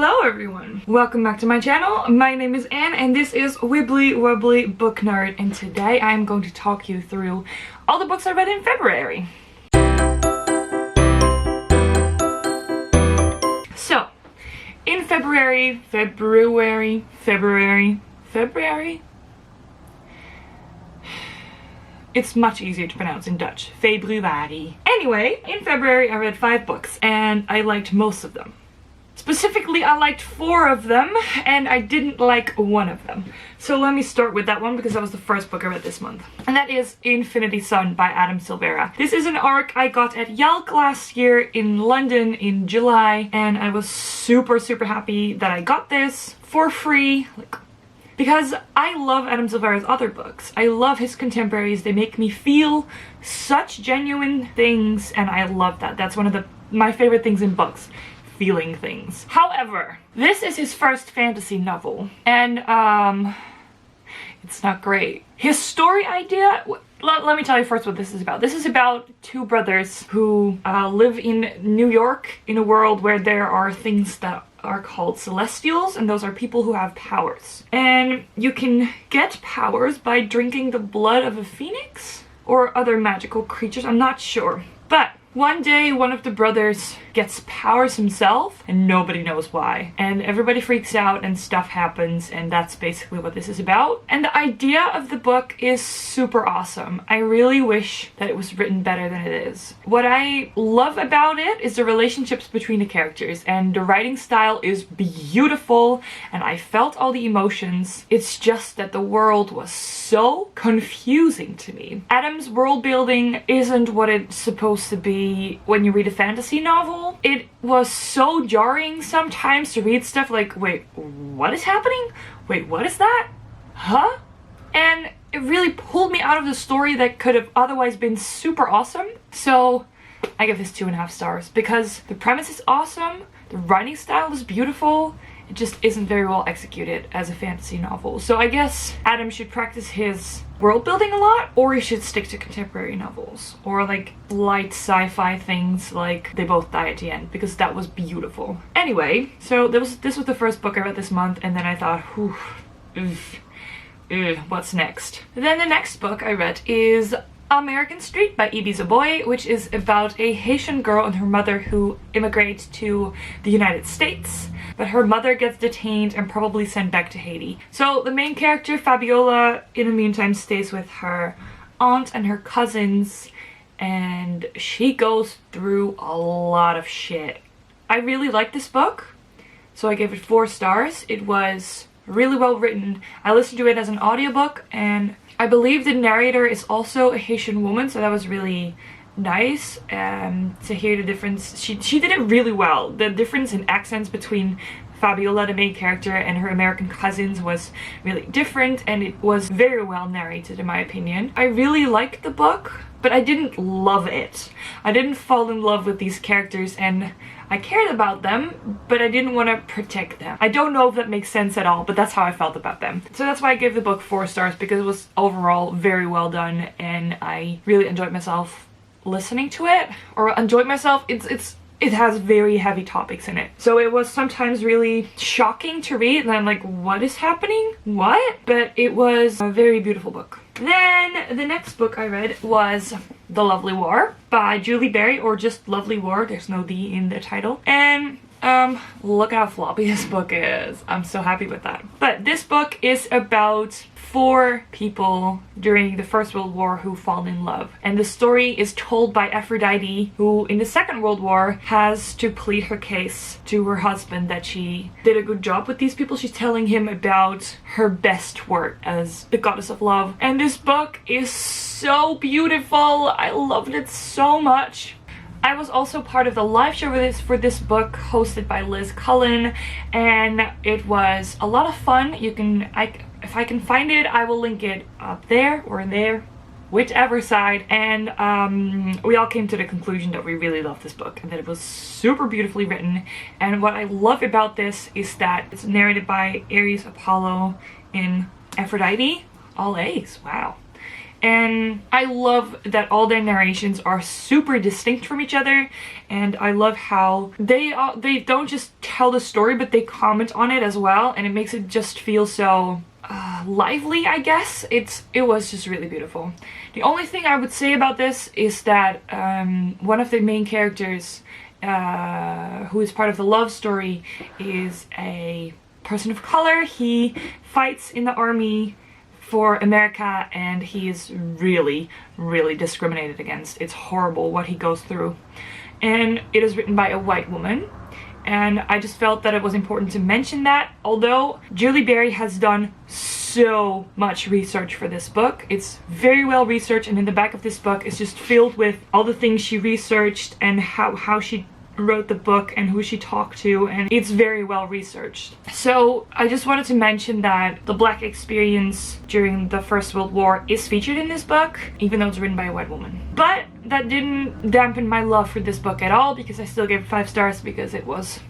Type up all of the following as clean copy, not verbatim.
Hello everyone! Welcome back to my channel. My name is Anne and this is Wibbly Wobbly Book Nerd, and today I'm going to talk you through all the books I read in February. So, in February, it's much easier to pronounce in Dutch. Februari. Anyway, in February I read 5 books and I liked most of them. Specifically, I liked 4 of them and I didn't like 1 of them. So let me start with that one because that was the first book I read this month. And that is Infinity Sun by Sylvera. This is an ARC I got at Yalc last year in London in July, and I was super happy that I got this for free. Because I love Sylvera's other books. I love his contemporaries. They make me feel such genuine things, and I love that. That's one of my favorite things in books. Feeling things. However, this is his first fantasy novel, and it's not great. His story idea, let me tell you first what this is about. This is about 2 brothers who live in New York in a world where there are things that are called celestials, and those are people who have powers. And you can get powers by drinking the blood of a phoenix or other magical creatures, I'm not sure. But one day, one of the brothers gets powers himself, and nobody knows why. And everybody freaks out and stuff happens, and that's basically what this is about. And the idea of the book is super awesome. I really wish that it was written better than it is. What I love about it is the relationships between the characters, and the writing style is beautiful, and I felt all the emotions. It's just that the world was so confusing to me. Adam's world building isn't what it's supposed to be when you read a fantasy novel. It was so jarring sometimes to read stuff like, wait, what is happening? Wait, what is that? Huh? And it really pulled me out of the story that could have otherwise been super awesome. So I give this 2.5 stars because the premise is awesome, the writing style is beautiful, it just isn't very well executed as a fantasy novel. So I guess Adam should practice his world building a lot, or he should stick to contemporary novels or like light sci-fi things like They Both Die at the End, because that was beautiful. Anyway, so this was the first book I read this month, and then I thought, what's next? Then the next book I read is American Street by Zoboi, which is about a Haitian girl and her mother who immigrate to the United States, but her mother gets detained and probably sent back to Haiti. So the main character, Fabiola, in the meantime stays with her aunt and her cousins, and she goes through a lot of shit. I really liked this book, so I gave it 4 stars. It was really well written. I listened to it as an audiobook, and I believe the narrator is also a Haitian woman, so that was really nice to hear the difference. She did it really well. The difference in accents between Fabiola, the main character, and her American cousins was really different, and it was very well narrated in my opinion. I really liked the book, but I didn't love it. I didn't fall in love with these characters, and I cared about them, but I didn't want to protect them. I don't know if that makes sense at all, but that's how I felt about them. So that's why I gave the book 4 stars, because it was overall very well done, and I really enjoyed myself listening to it. Or enjoyed myself, it has very heavy topics in it. So it was sometimes really shocking to read, and I'm like, what is happening? What? But it was a very beautiful book. Then the next book I read was The Lovely War by Julie Berry, or just Lovely War, there's no D in the title. And look how floppy this book is. I'm so happy with that. But this book is about 4 people during the First World War who fall in love. And the story is told by Aphrodite, who in the Second World War has to plead her case to her husband that she did a good job with these people. She's telling him about her best work as the goddess of love. And this book is so beautiful. I loved it so much. I was also part of the live show for this book hosted by Liz Cullen, and it was a lot of fun. If I can find it, I will link it up there or there, whichever side. And we all came to the conclusion that we really loved this book and that it was super beautifully written. And what I love about this is that it's narrated by Ares, Apollo, and Aphrodite. All A's, wow. And I love that all their narrations are super distinct from each other, and I love how they don't just tell the story, but they comment on it as well, and it makes it just feel so lively, I guess. It was just really beautiful. The only thing I would say about this is that one of the main characters, who is part of the love story, is a person of color. He fights in the army for America, and he is really, really discriminated against. It's horrible what he goes through. And it is written by a white woman. And I just felt that it was important to mention that, although Julie Berry has done so much research for this book. It's very well researched, and in the back of this book is just filled with all the things she researched and how she wrote the book and who she talked to, and it's very well researched. So I just wanted to mention that the Black experience during the First World War is featured in this book, even though it's written by a white woman. But that didn't dampen my love for this book at all, because I still gave it 5 stars, because it was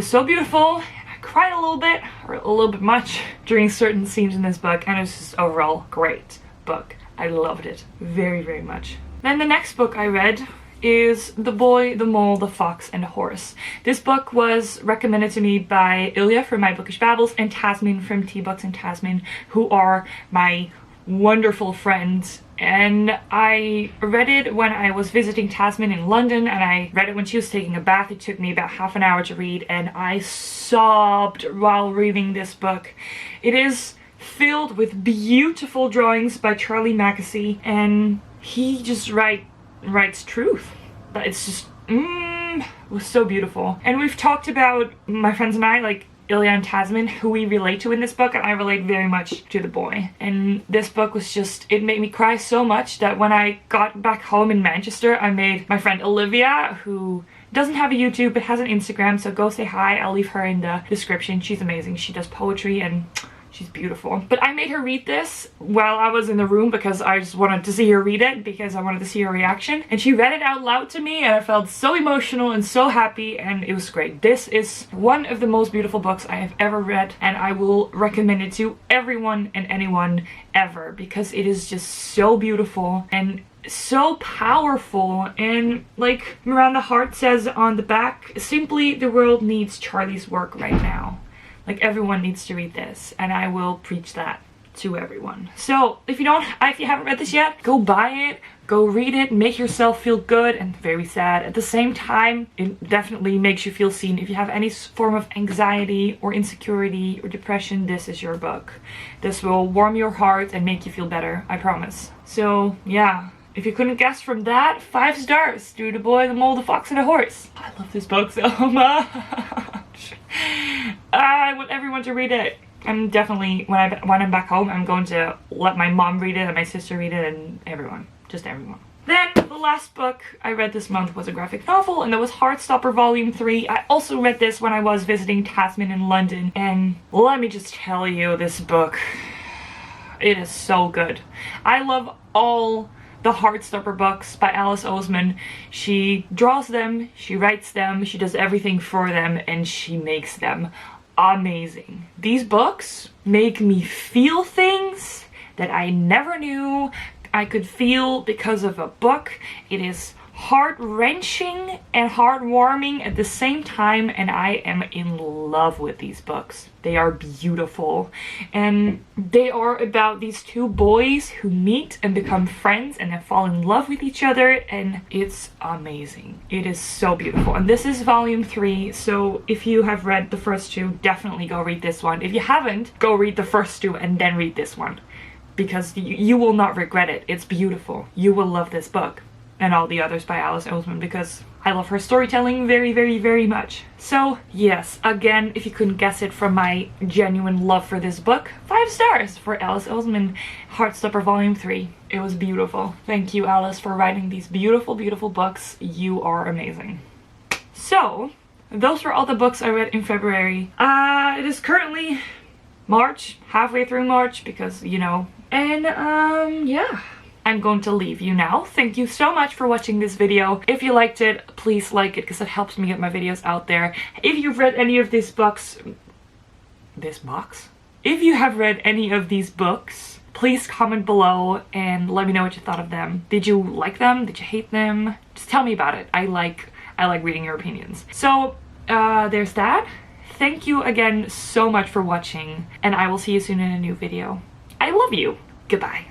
so beautiful. I cried a little bit, or a little bit much, during certain scenes in this book, and it was just overall great book. I loved it very, very much. Then the next book I read is The Boy, the Mole, the Fox, and the Horse. This book was recommended to me by Ilja from My Bookish Babbles and Tazmyn from Tea Books and Tazmyn, who are my wonderful friends. And I read it when I was visiting Tazmyn in London, and I read it when she was taking a bath. It took me about half an hour to read, and I sobbed while reading this book. It is filled with beautiful drawings by Charlie Mackesy, and he just writes truth. But it's just it was so beautiful. And we've talked about, my friends and I, like Ilja and Tazmyn, who we relate to in this book, and I relate very much to the boy. And this book was just, it made me cry so much that when I got back home in Manchester, I made my friend Olivia, who doesn't have a YouTube but has an Instagram, so go say hi. I'll leave her in the description. She's amazing. She does poetry and she's beautiful. But I made her read this while I was in the room because I just wanted to see her read it, because I wanted to see her reaction. And she read it out loud to me, and I felt so emotional and so happy, and it was great. This is one of the most beautiful books I have ever read, and I will recommend it to everyone and anyone ever, because it is just so beautiful and so powerful. And like Miranda Hart says on the back, simply, the world needs Charlie's work right now. Like, everyone needs to read this, and I will preach that to everyone. So if you haven't read this yet, go buy it, go read it, make yourself feel good and very sad. At the same time, it definitely makes you feel seen. If you have any form of anxiety or insecurity or depression, this is your book. This will warm your heart and make you feel better, I promise. So yeah, if you couldn't guess from that, 5 stars to The Boy, the Mole, the Fox, and the Horse. I love this book so much. I want everyone to read it. I'm definitely, when I'm back home, I'm going to let my mom read it and my sister read it, and everyone. Just everyone. Then, the last book I read this month was a graphic novel, and that was Heartstopper Volume 3. I also read this when I was visiting Tazmyn in London, and let me just tell you, this book, it is so good. I love all the Heartstopper books by Alice Oseman. She draws them, she writes them, she does everything for them, and she makes them amazing. These books make me feel things that I never knew I could feel because of a book. It is heart-wrenching and heartwarming at the same time, and I am in love with these books. They are beautiful, and they are about these 2 boys who meet and become friends and then fall in love with each other, and it's amazing. It is so beautiful. And this is volume 3, so if you have read the first 2, definitely go read this one. If you haven't, go read the first 2 and then read this one, because you will not regret it. It's beautiful. You will love this book. And all the others by Alice Oseman, because I love her storytelling very, very, very much. So yes, again, if you couldn't guess it from my genuine love for this book, 5 stars for Alice Oseman, Heartstopper Volume 3. It was beautiful. Thank you, Alice, for writing these beautiful, beautiful books. You are amazing. So, those were all the books I read in February. It is currently March, halfway through March, because, you know, and yeah. I'm going to leave you now. Thank you so much for watching this video. If you liked it, please like it, because it helps me get my videos out there. If you've read any of these books... If you have read any of these books, Please comment below and let me know what you thought of them. Did you like them? Did you hate them? Just tell me about it. I like reading your opinions. So there's that. Thank you again so much for watching, and I will see you soon in a new video. I love you. Goodbye.